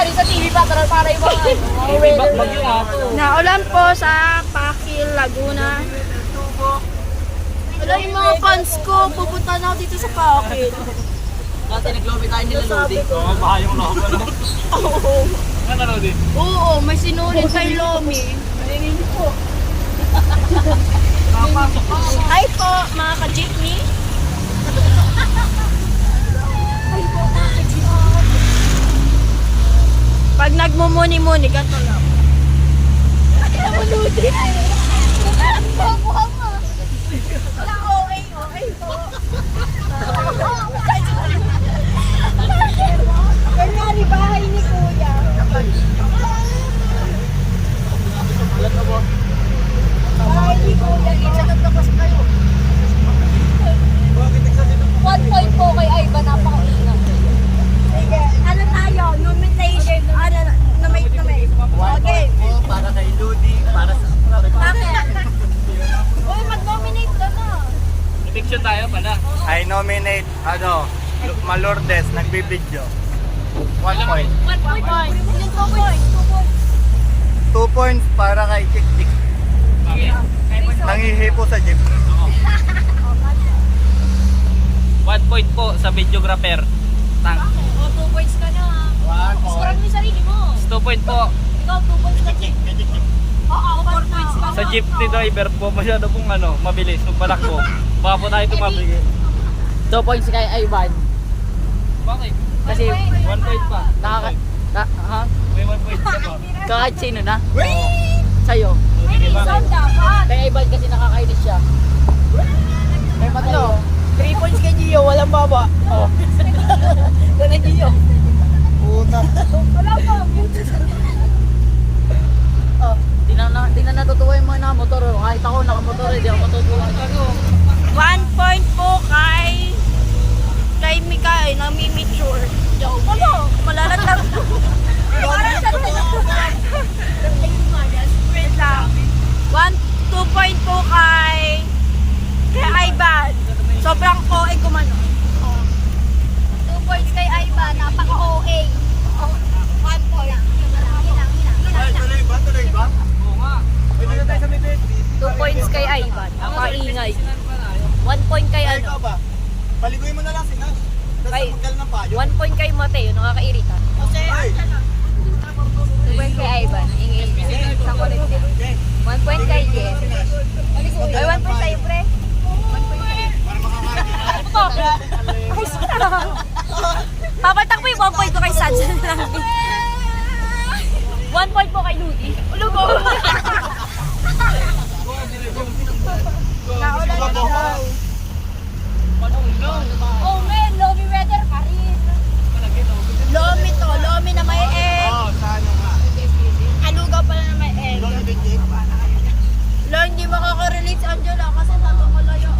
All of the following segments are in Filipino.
rin sa TV Patrol para yung mga Bagyo nga to. Naulan po sa Pakil, Laguna. Wala yung mga fans ko, pupunta na ako dito sa Pakil. Kasi nag-lobby tayo nila Lodi. Oo, baka yung laban. Oo. Ano na, Lodi? Oo, may sinulit kay Lomi. Hi po, mga ka-jeepney. Pag nagmumuni-muni, ganito lang. Maludi. Wala, okay po. Kanyari, bahay ni Kuya. Bahay ni Kuya, nagtakas kayo. 1 point po kay Ivan, napakaingat. Sige, ano tayo? Nomination. Ano, nomate. Okay. Para kay Lodi, para sa... Bakit? Uy, mag-nominate ka na. Eviction tayo pala. I nominate, Malordes, nagbibideo. 1 point. 1 point. Yung 2 points. 2 points para kay Chik-Chik. Nangihipo sa jeep. 1 point po sa videographer. Tank. O, 2 points ka na. Scorean mo yung sarili mo. 2 point po. Ikaw, 2 points ka. Oo, ako 4 points ka. Sa jeepney driver po, masyado pong mabilis. Nung palakbo. Baka po tayo tumabigay. 2 points kay Ivan. Bakit? Kasi, 1 point pa. ha? May 1 point pa po. Kahit sino na? Sa'yo. May reason dapat. Kay Ivan kasi nakakainis siya. May matalo. 3 points kay Gio, walang baba. Oh. Ganun Gio. Puta. Wala pa. Oh, di na natutuwa yung mga nakamotor. Kahit ako nakamotor, di ako matutuwa. 1 point po kay Mikael na mimiture. Ano? Malalat lang. Wait lang. 2 point po kay Ivan. Sobrang OA kumano. 2 points kay Ivan, napaka-OA. 1 point. Tuloy ba? Oo nga. Pwede na tayo sa may 2 points kay Ivan, napakaingay. 1 point kay Ay, ikaw ba? Paliguin mo na lang si Nash. Tapos Kay- magdala ng payo. 1 point kay Mateo, nakakairita. Ay! 2 points kay Ivan, ingay. Sa kulit niya. 1 point kay Jess. Ay, 1 point sa'yo, pre. 1 point sa'yo. Papatak po yung 1 point ko kay Sansa lang. 1 point po kay Ludi. Lugo! Naulan na daw. Oh man, Lomi weather pa rin. Lomi na may egg. Oo, saan yung nga? Alugaw pala na may egg. Lolo din jeep. Lo, hindi makaka-relate si Angela kasi nandun malayo.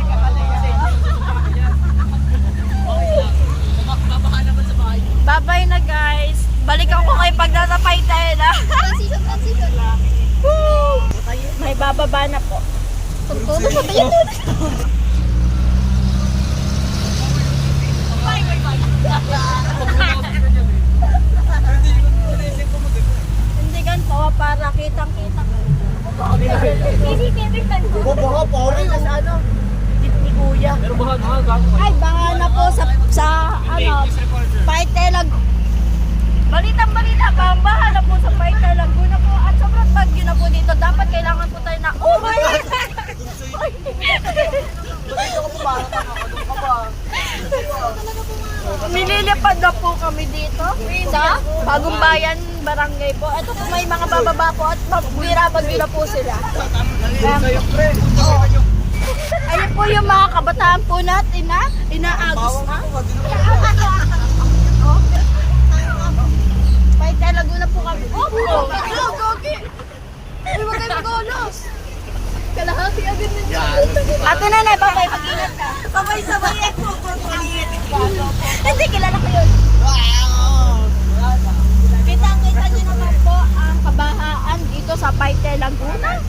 Bye-bye na guys. Balikan ko kayo pag nasa tayo na. Transition. Woo! May bababa na po. Tugtudo sa tayo. Hindi ganito para kitang-kita. Baka pare Tapos ano, jeep ni Kuya. Pero bahan gago. Ay, baka na po sa Paitelag. Balitang-balita, bahan na po sa Paitelag. Laguna po at sobrang bagyo na po dito. Dapat kailangan po tayo na, oh my God! Nililipad na po kami dito sa Bagong Bayan Barangay po. Ito po may mga bababa po at magbira-bagyo na po sila. Ayun po yung mga kabataan po natin na inaagos na. Paite Laguna po kami. Oh, gogi! Ay, wag kayo mag-ulos. Kalahati agad na niya. Ate nanay, babay, mag-ingat ka. Sabay-sabay po. Hindi, kilala ko yun. Kitang-kita nyo naman po ang kabahaan dito sa Paite Laguna.